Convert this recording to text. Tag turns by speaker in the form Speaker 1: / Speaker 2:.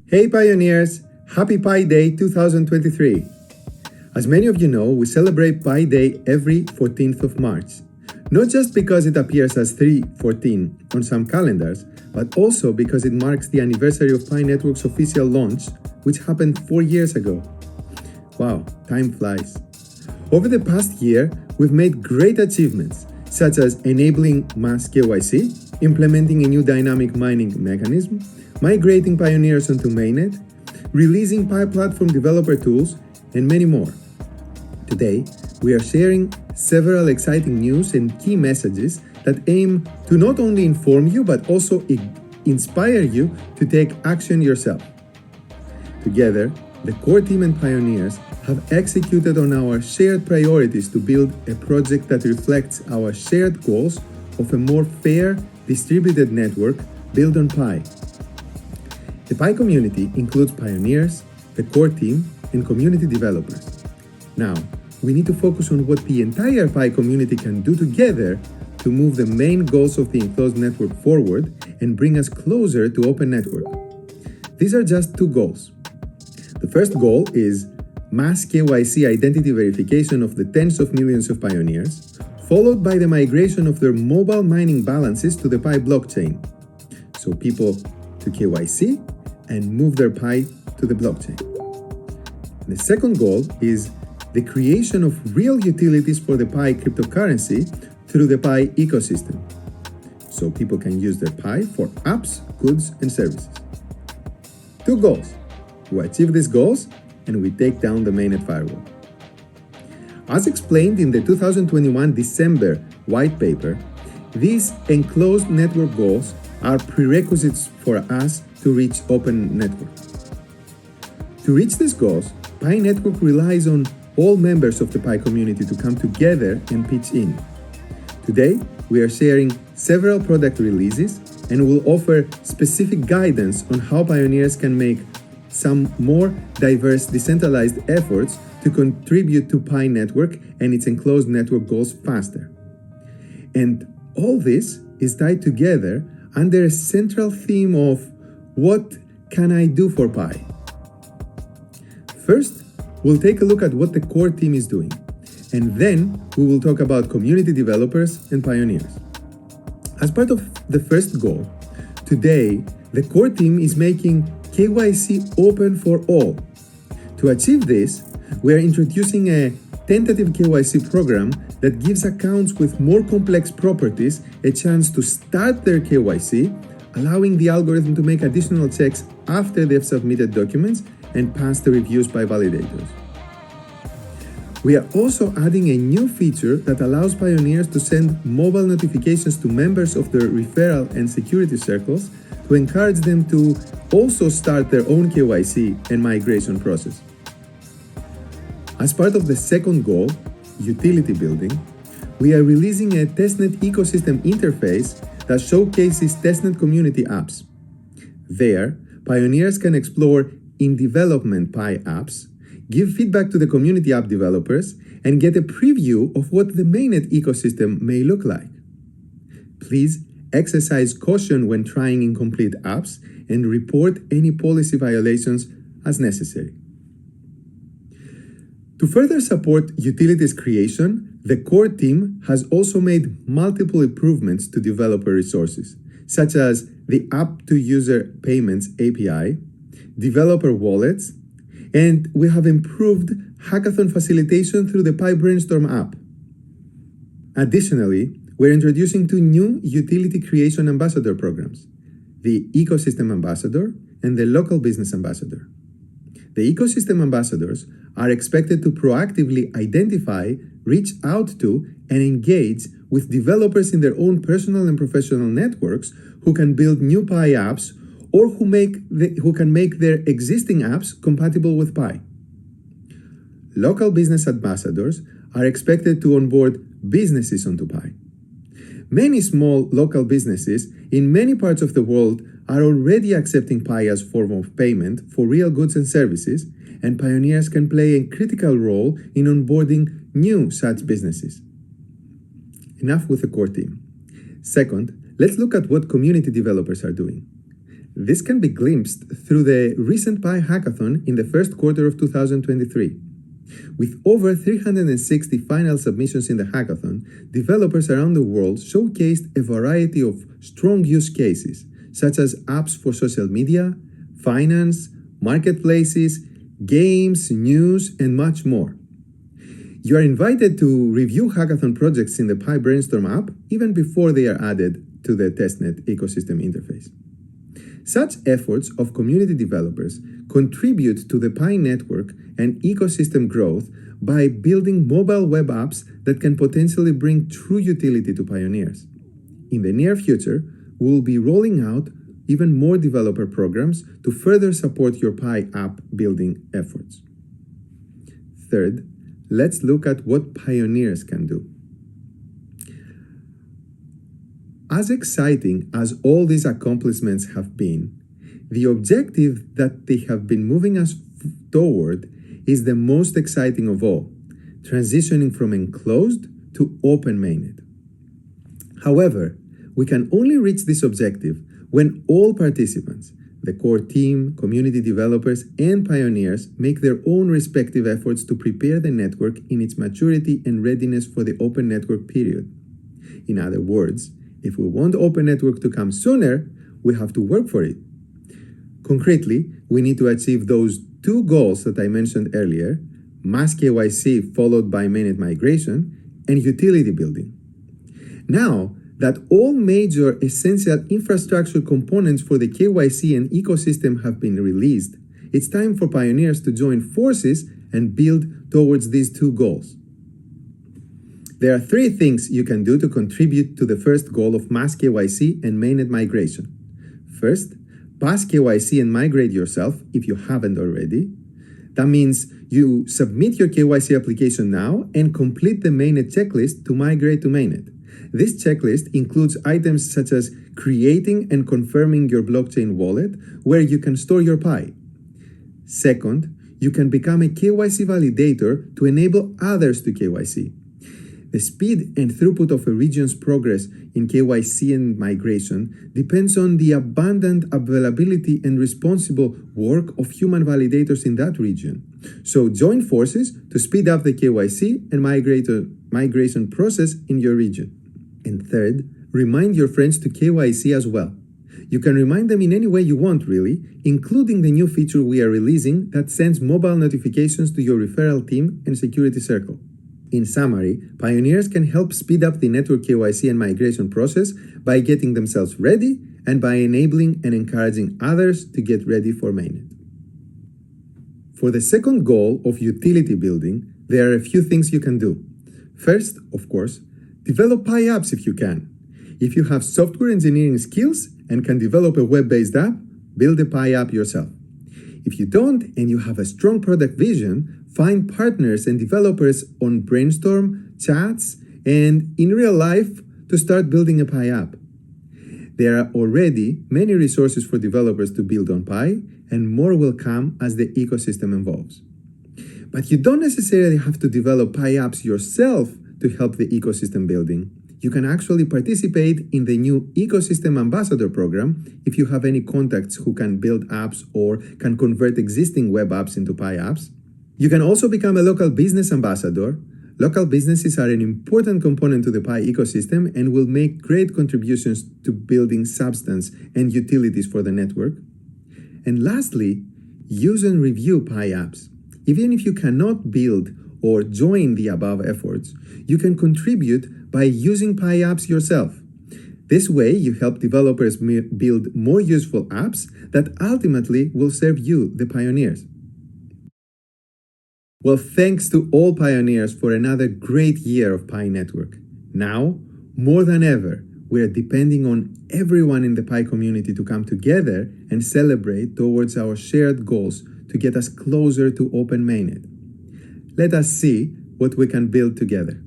Speaker 1: Hey Pioneers! Happy Pi Day 2023! As many of you know, we celebrate Pi Day every 14th of March. Not just because it appears as 314 on some calendars, but also because it marks the anniversary of Pi Network's official launch, which happened 4 years ago. Wow, time flies. Over the past year, we've made great achievements, such as enabling mass KYC, implementing a new dynamic mining mechanism, migrating pioneers onto Mainnet, releasing Pi platform developer tools, and many more. Today, we are sharing several exciting news and key messages that aim to not only inform you but also inspire you to take action yourself. Together, the core team and pioneers have executed on our shared priorities to build a project that reflects our shared goals of a more fair, distributed network built on Pi. The Pi community includes pioneers, the core team, and community developers. Now, we need to focus on what the entire Pi community can do together to move the main goals of the enclosed network forward and bring us closer to open network. These are just two goals. The first goal is mass KYC identity verification of the tens of millions of pioneers, followed by the migration of their mobile mining balances to the Pi blockchain. So people to KYC and move their Pi to the blockchain. The second goal is the creation of real utilities for the Pi cryptocurrency through the Pi ecosystem, so people can use their Pi for apps, goods, and services. Two goals. We achieve these goals, and we take down the mainnet firewall. As explained in the 2021 December white paper, these enclosed network goals are prerequisites for us to reach open network. To reach these goals, Pi Network relies on all members of the Pi community to come together and pitch in. Today, we are sharing several product releases and will offer specific guidance on how pioneers can make some more diverse decentralized efforts to contribute to Pi Network and its enclosed network goals faster. And all this is tied together under a central theme of what can I do for Pi? First, we'll take a look at what the core team is doing, and then we will talk about community developers and pioneers. As part of the first goal, today, the core team is making KYC open for all. To achieve this, we are introducing a tentative KYC program that gives accounts with more complex properties a chance to start their KYC, allowing the algorithm to make additional checks after they've submitted documents and passed the reviews by validators. We are also adding a new feature that allows pioneers to send mobile notifications to members of their referral and security circles to encourage them to also start their own KYC and migration process. As part of the second goal, utility building, we are releasing a testnet ecosystem interface that showcases testnet community apps. There, pioneers can explore in-development Pi apps, give feedback to the community app developers, and get a preview of what the mainnet ecosystem may look like. Please exercise caution when trying incomplete apps and report any policy violations as necessary. To further support utilities creation, the core team has also made multiple improvements to developer resources, such as the App-to-User Payments API, developer wallets, and we have improved hackathon facilitation through the Pi Brainstorm app. Additionally, we're introducing two new utility creation ambassador programs, the Ecosystem Ambassador and the Local Business Ambassador. The Ecosystem Ambassadors are expected to proactively identify, reach out to, and engage with developers in their own personal and professional networks who can build new Pi apps or who can make their existing apps compatible with Pi. Local business ambassadors are expected to onboard businesses onto Pi. Many small local businesses in many parts of the world are already accepting Pi as a form of payment for real goods and services, and pioneers can play a critical role in onboarding new such businesses. Enough with the core team. Second, let's look at what community developers are doing. This can be glimpsed through the recent Pi hackathon in the first quarter of 2023. With over 360 final submissions in the hackathon, developers around the world showcased a variety of strong use cases, such as apps for social media, finance, marketplaces, games, news, and much more. You are invited to review hackathon projects in the Pi Brainstorm app even before they are added to the testnet ecosystem interface. Such efforts of community developers contribute to the Pi network and ecosystem growth by building mobile web apps that can potentially bring true utility to pioneers. In the near future, we will be rolling out even more developer programs to further support your Pi app building efforts. Third, let's look at what pioneers can do. As exciting as all these accomplishments have been, the objective that they have been moving us toward is the most exciting of all, transitioning from enclosed to open mainnet. However, we can only reach this objective when all participants, the core team, community developers, and pioneers make their own respective efforts to prepare the network in its maturity and readiness for the open network period. In other words, if we want open network to come sooner, we have to work for it. Concretely, we need to achieve those two goals that I mentioned earlier, mass KYC followed by mainnet migration, and utility building. Now that all major essential infrastructure components for the KYC and ecosystem have been released, it's time for pioneers to join forces and build towards these two goals. There are three things you can do to contribute to the first goal of mass KYC and mainnet migration. First, pass KYC and migrate yourself if you haven't already. That means you submit your KYC application now and complete the mainnet checklist to migrate to mainnet. This checklist includes items such as creating and confirming your blockchain wallet where you can store your Pi. Second, you can become a KYC validator to enable others to KYC. The speed and throughput of a region's progress in KYC and migration depends on the abundant availability and responsible work of human validators in that region. So join forces to speed up the KYC and migration process in your region. And third, remind your friends to KYC as well. You can remind them in any way you want, really, including the new feature we are releasing that sends mobile notifications to your referral team and security circle. In summary, pioneers can help speed up the network KYC and migration process by getting themselves ready and by enabling and encouraging others to get ready for mainnet. For the second goal of utility building, there are a few things you can do. First, of course, develop Pi apps if you can. If you have software engineering skills and can develop a web-based app, build a Pi app yourself. If you don't and you have a strong product vision, find partners and developers on Brainstorm, chats, and in real life to start building a Pi app. There are already many resources for developers to build on Pi, and more will come as the ecosystem evolves. But you don't necessarily have to develop Pi apps yourself to help the ecosystem building. You can actually participate in the new Ecosystem Ambassador program if you have any contacts who can build apps or can convert existing web apps into Pi apps. You can also become a local business ambassador. Local businesses are an important component to the Pi ecosystem and will make great contributions to building substance and utilities for the network. And lastly, use and review Pi apps. Even if you cannot build or join the above efforts, you can contribute by using Pi apps yourself. This way, you help developers build more useful apps that ultimately will serve you, the pioneers. Well, thanks to all pioneers for another great year of Pi Network. Now, more than ever, we are depending on everyone in the Pi community to come together and celebrate towards our shared goals to get us closer to open mainnet. Let us see what we can build together.